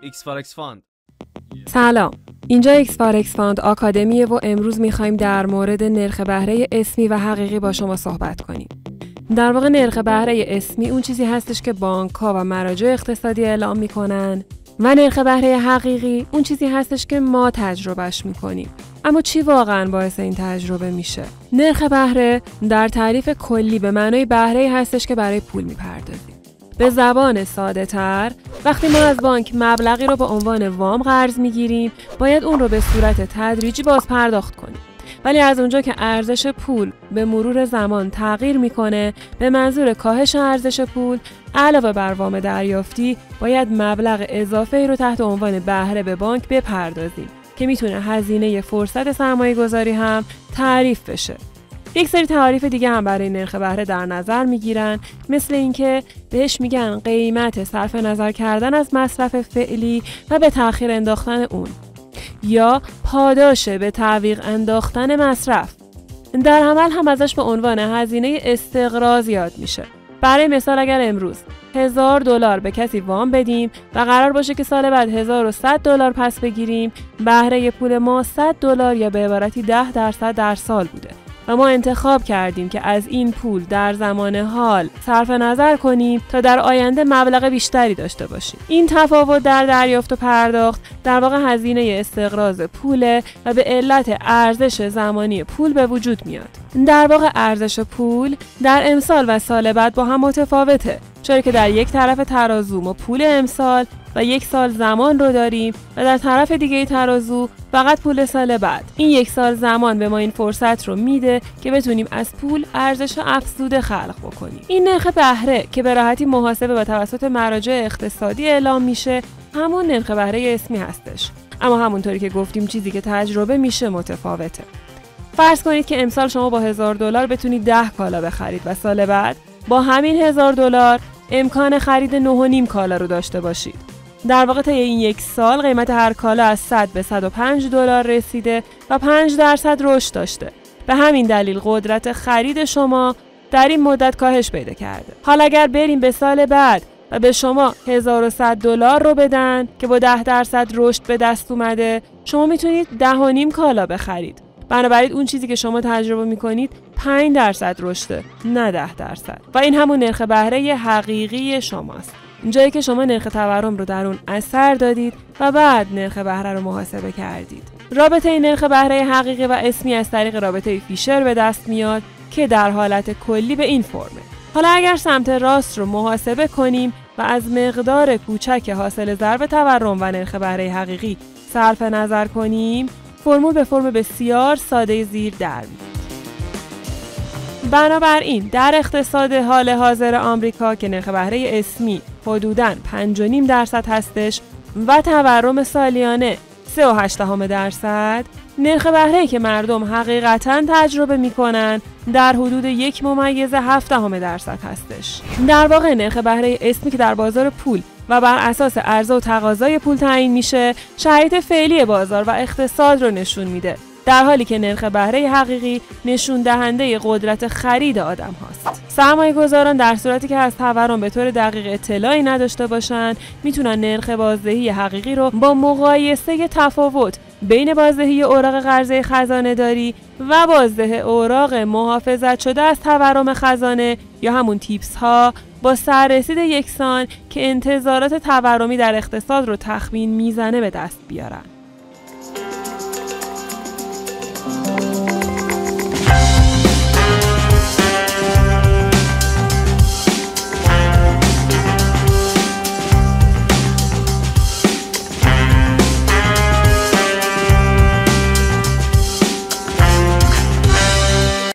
X4X Fund. سلام، اینجا X4X Fund آکادمیه و امروز میخوایم در مورد نرخ بهره اسمی و حقیقی با شما صحبت کنیم. در واقع نرخ بهره اسمی اون چیزی هستش که بانک‌ها و مراجع اقتصادی اعلام میکنن و نرخ بهره حقیقی اون چیزی هستش که ما تجربهش میکنیم. اما چی واقعاً باعث این تجربه میشه؟ نرخ بهره در تعریف کلی به معنای بهره‌ای هستش که برای پول میپردازیم. به زبان ساده تر، وقتی ما از بانک مبلغی رو به عنوان وام قرض میگیریم، باید اون رو به صورت تدریجی باز پرداخت کنیم. ولی از اونجا که ارزش پول به مرور زمان تغییر میکنه، به منظور کاهش ارزش پول، علاوه بر وام دریافتی، باید مبلغ اضافه‌ای رو تحت عنوان بهره به بانک بپردازیم که میتونه هزینه فرصت سرمایه‌گذاری هم تعریف بشه. یک سری تعریف دیگه هم برای نرخ بهره در نظر میگیرن، مثل اینکه بهش میگن قیمت صرف نظر کردن از مصرف فعلی و به تأخیر انداختن اون، یا پاداش به تعویق انداختن مصرف. در عمل هم ازش به عنوان هزینه استقراض یاد میشه. برای مثال اگر امروز $1000 به کسی وام بدیم و قرار باشه که سال بعد $1100 پس بگیریم، بهره پول ما $100 یا به عبارتی 10% در سال بوده و ما انتخاب کردیم که از این پول در زمان حال صرف نظر کنیم تا در آینده مبلغ بیشتری داشته باشیم. این تفاوت در دریافت و پرداخت در واقع هزینه استقراض پوله و به علت ارزش زمانی پول به وجود میاد. در واقع ارزش پول در امسال و سال بعد با هم متفاوته، چرا که در یک طرف ترازو ما پول امسال و یک سال زمان رو داریم و در طرف دیگه ترازو فقط پول سال بعد. این یک سال زمان به ما این فرصت رو میده که بتونیم از پول ارزش افزوده خلق بکنیم. این نرخ بهره که به راحتی محاسبه و توسط مراجع اقتصادی اعلام میشه، همون نرخ بهره اسمی هستش. اما همونطوری که گفتیم چیزی که تجربه میشه متفاوته. فرض کنید که امسال شما با $1000 بتونید 10 کالا بخرید و سال بعد با همین $1000 امکان خرید 9.5 کالا رو داشته باشید. در واقع طی این یک سال قیمت هر کالا از 100 به $105 رسیده و 5% رشد داشته. به همین دلیل قدرت خرید شما در این مدت کاهش پیدا کرده. حالا اگر بریم به سال بعد و به شما $1100 رو بدن که با 10% رشد به دست اومده، شما میتونید 10.5 کالا بخرید. بنابراین اون چیزی که شما تجربه میکنید 5% رشده، نه 10%. و این همون نرخ بهره حقیقی شماست. جایی که شما نرخ تورم رو در اون اثر دادید و بعد نرخ بهره رو محاسبه کردید. رابطه نرخ بهره حقیقی و اسمی از طریق رابطه فیشر به دست میاد که در حالت کلی به این فرمه. حالا اگر سمت راست رو محاسبه کنیم و از مقدار کوچک حاصل ضرب تورم و نرخ بهره حقیقی صرف نظر کنیم، فرمول به فرم بسیار ساده زیر در میاد. بنابراین در اقتصاد حال حاضر آمریکا که نرخ بهره اسمی حدوداً 5.5% هستش و تورم سالیانه 3.8%، نرخ بهره‌ای که مردم حقیقتاً تجربه می‌کنن در حدود 1.7% هستش. در واقع نرخ بهره اسمی که در بازار پول و بر اساس عرضه و تقاضای پول تعیین میشه، شرایط فعلی بازار و اقتصاد رو نشون میده، در حالی که نرخ بهره حقیقی نشون دهنده قدرت خرید آدم هاست. سرمایه گذاران در صورتی که از تورم به طور دقیق اطلاعی نداشته باشن، میتونن نرخ بازدهی حقیقی رو با مقایسه تفاوت بین بازدهی اوراق قرضه خزانه داری و بازده اوراق محافظت شده از تورم خزانه یا همون تیپس ها با سررسید یکسان که انتظارات تورمی در اقتصاد رو تخمین میزنه به دست بیارن.